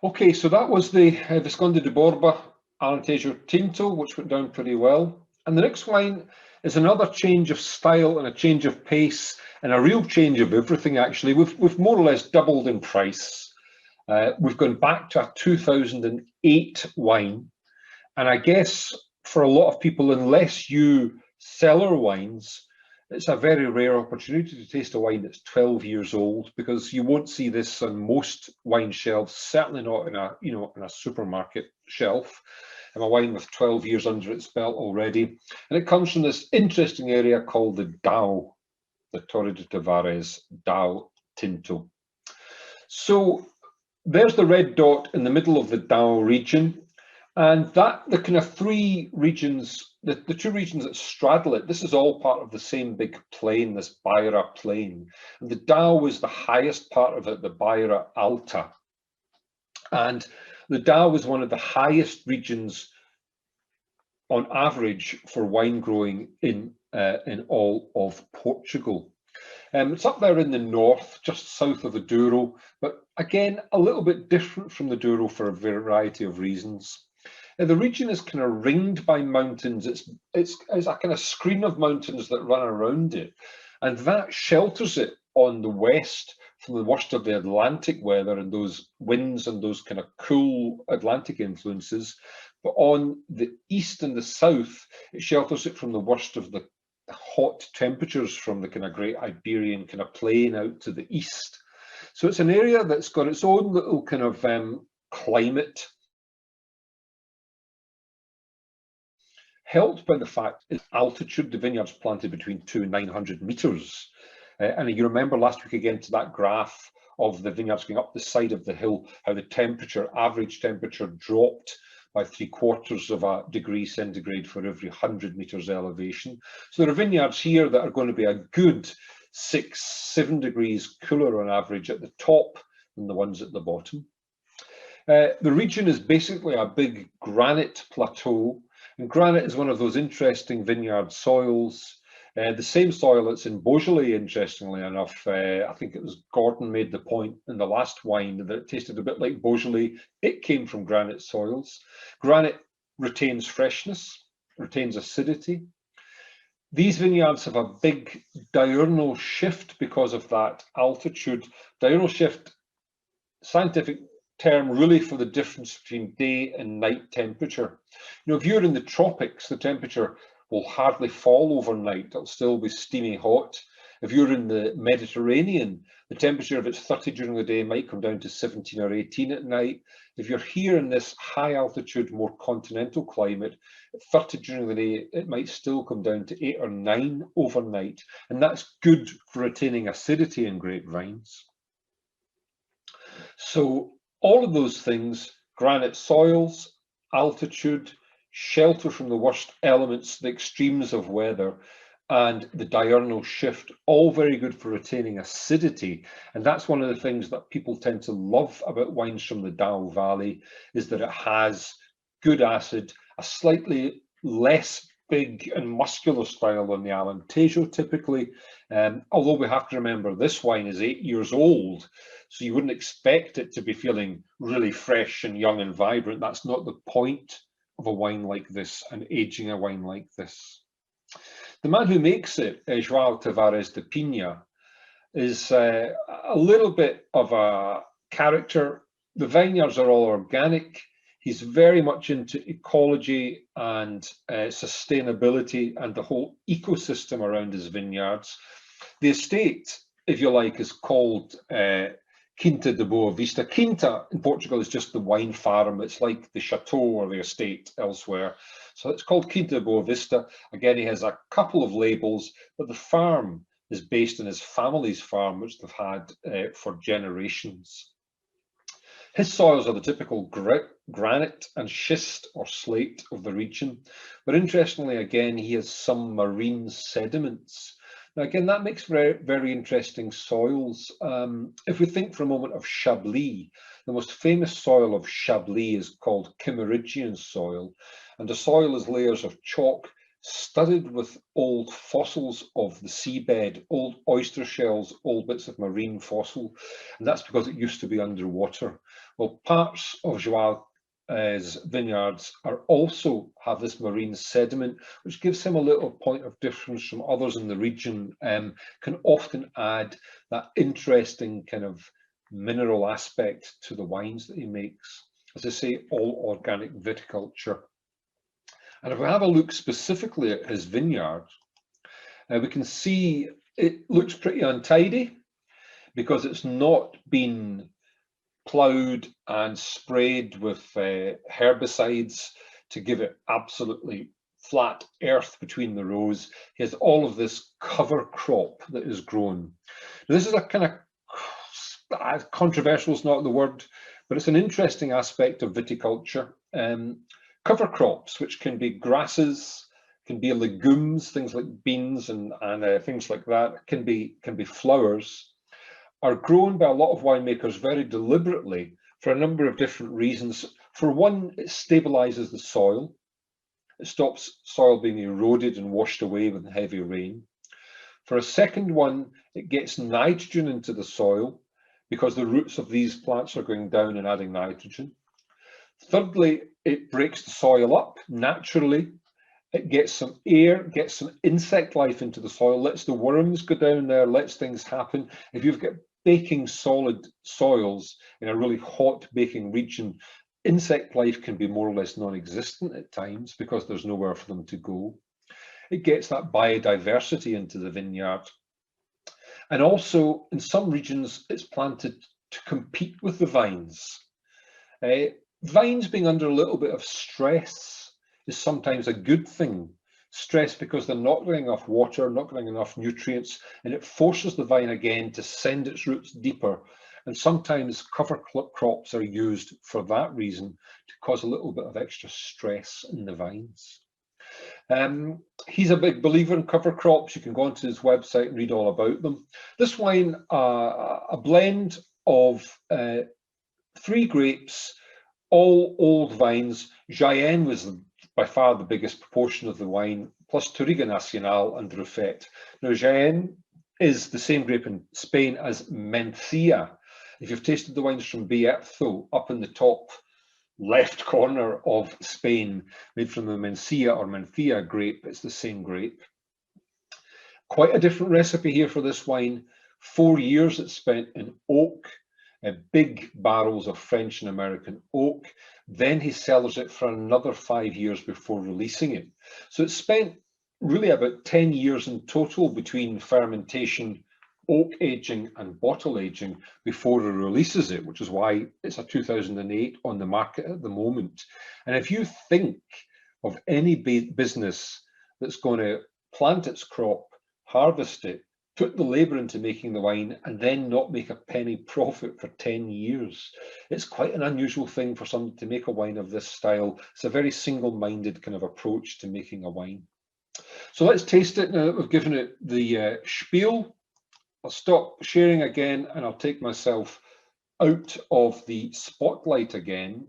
Okay, so that was the Visconde de Borba Alentejo Tinto, which went down pretty well. And the next wine is another change of style and a change of pace and a real change of everything, actually. We've more or less doubled in price. We've gone back to a 2008 wine. And I guess for a lot of people, unless you cellar wines, it's a very rare opportunity to taste a wine that's 12 years old, because you won't see this on most wine shelves, certainly not in a supermarket shelf. And a wine with 12 years under its belt already. And it comes from this interesting area called the Dow, the Torre de Tavares Dow Tinto. So there's the red dot in the middle of the Dow region. And that the kind of three regions, the two regions that straddle it, this is all part of the same big plain, this Beira plain. And the Dow was the highest part of it, the Beira Alta. And the Dow was one of the highest regions on average for wine growing in all of Portugal. It's up there in the north, just south of the Douro, but again, a little bit different from the Douro for a variety of reasons. The region is kind of ringed by mountains. It's a kind of screen of mountains that run around it, and that shelters it on the west from the worst of the Atlantic weather and those winds and those kind of cool Atlantic influences. But on the east and the south, it shelters it from the worst of the hot temperatures from the kind of Great Iberian kind of plain out to the east. So it's an area that's got its own little kind of climate, helped by the fact its altitude. The vineyard's planted between 200 and 900 meters. And you remember last week again to that graph of the vineyards going up the side of the hill, how the temperature, average temperature, dropped by 3/4 of a degree centigrade for every 100 meters elevation. So there are vineyards here that are going to be a good 6-7 degrees cooler on average at the top than the ones at the bottom. The region is basically a big granite plateau, and granite is one of those interesting vineyard soils. The same soil that's in Beaujolais, interestingly enough. I think it was Gordon made the point in the last wine that it tasted a bit like Beaujolais. It came from granite soils. Granite retains freshness, retains acidity. These vineyards have a big diurnal shift because of that altitude. Diurnal shift, scientific term really for the difference between day and night temperature. If you're in the tropics, the temperature will hardly fall overnight. It'll still be steamy hot. If you're in the Mediterranean, the temperature, if it's 30 during the day, might come down to 17 or 18 at night. If you're here in this high altitude, more continental climate, at 30 during the day, it might still come down to 8 or 9 overnight. And that's good for retaining acidity in grapevines. So all of those things, granite soils, altitude, shelter from the worst elements, the extremes of weather, and the diurnal shift, all very good for retaining acidity. And that's one of the things that people tend to love about wines from the Dow Valley, is that it has good acid, a slightly less big and muscular style than the Alentejo typically. Although we have to remember this wine is 8 years old, so you wouldn't expect it to be feeling really fresh and young and vibrant. That's not the point of a wine like this and aging a wine like this. The man who makes it, João Tavares de Pina, is a little bit of a character. The vineyards are all organic. He's very much into ecology and sustainability and the whole ecosystem around his vineyards. The estate, if you like, is called Quinta de Boa Vista. Quinta in Portugal is just the wine farm. It's like the chateau or the estate elsewhere. So it's called Quinta de Boa Vista. Again, he has a couple of labels, but the farm is based on his family's farm, which they've had for generations. His soils are the typical granite and schist or slate of the region. But interestingly, again, he has some marine sediments. Now, again, that makes very, very interesting soils. If we think for a moment of Chablis, the most famous soil of Chablis is called Kimmeridgian soil. And the soil is layers of chalk studded with old fossils of the seabed, old oyster shells, old bits of marine fossil, and that's because it used to be underwater. Well, parts of Joao's vineyards are also have this marine sediment, which gives him a little point of difference from others in the region, can often add that interesting kind of mineral aspect to the wines that he makes. As I say, all organic viticulture. And if we have a look specifically at his vineyard, we can see it looks pretty untidy because it's not been ploughed and sprayed with herbicides to give it absolutely flat earth between the rows. He has all of this cover crop that is grown. Now, this is a kind of controversial is not the word, but it's an interesting aspect of viticulture. Cover crops, which can be grasses, can be legumes, things like beans and things like that, can be flowers, are grown by a lot of winemakers very deliberately for a number of different reasons. For one, it stabilizes the soil. It stops soil being eroded and washed away with heavy rain. For a second one, it gets nitrogen into the soil because the roots of these plants are going down and adding nitrogen. Thirdly, it breaks the soil up naturally. It gets some air, gets some insect life into the soil, lets the worms go down there, lets things happen. If you've got baking solid soils in a really hot baking region, insect life can be more or less non-existent at times because there's nowhere for them to go. It gets that biodiversity into the vineyard. And also, in some regions, it's planted to compete with the vines. Vines being under a little bit of stress is sometimes a good thing. Stress because they're not getting enough water, not getting enough nutrients, and it forces the vine again to send its roots deeper. And sometimes cover crops are used for that reason, to cause a little bit of extra stress in the vines. He's a big believer in cover crops. You can go onto his website and read all about them. This wine, a blend of 3 grapes, all old vines. Jaén was by far the biggest proportion of the wine, plus Touriga Nacional and Rufet. Now, Jaén is the same grape in Spain as Mencía. If you've tasted the wines from Bierzo, up in the top left corner of Spain, made from the Mencía or Mencía grape, it's the same grape. Quite a different recipe here for this wine. 4 years it's spent in oak, big barrels of French and American oak. Then he cellars it for another 5 years before releasing it. So it's spent really about 10 years in total between fermentation, oak aging and bottle aging before he releases it, which is why it's a 2008 on the market at the moment. And if you think of any business that's going to plant its crop, harvest it, put the labour into making the wine, and then not make a penny profit for 10 years. It's quite an unusual thing for someone to make a wine of this style. It's a very single-minded kind of approach to making a wine. So let's taste it now that we've given it the spiel. I'll stop sharing again and I'll take myself out of the spotlight again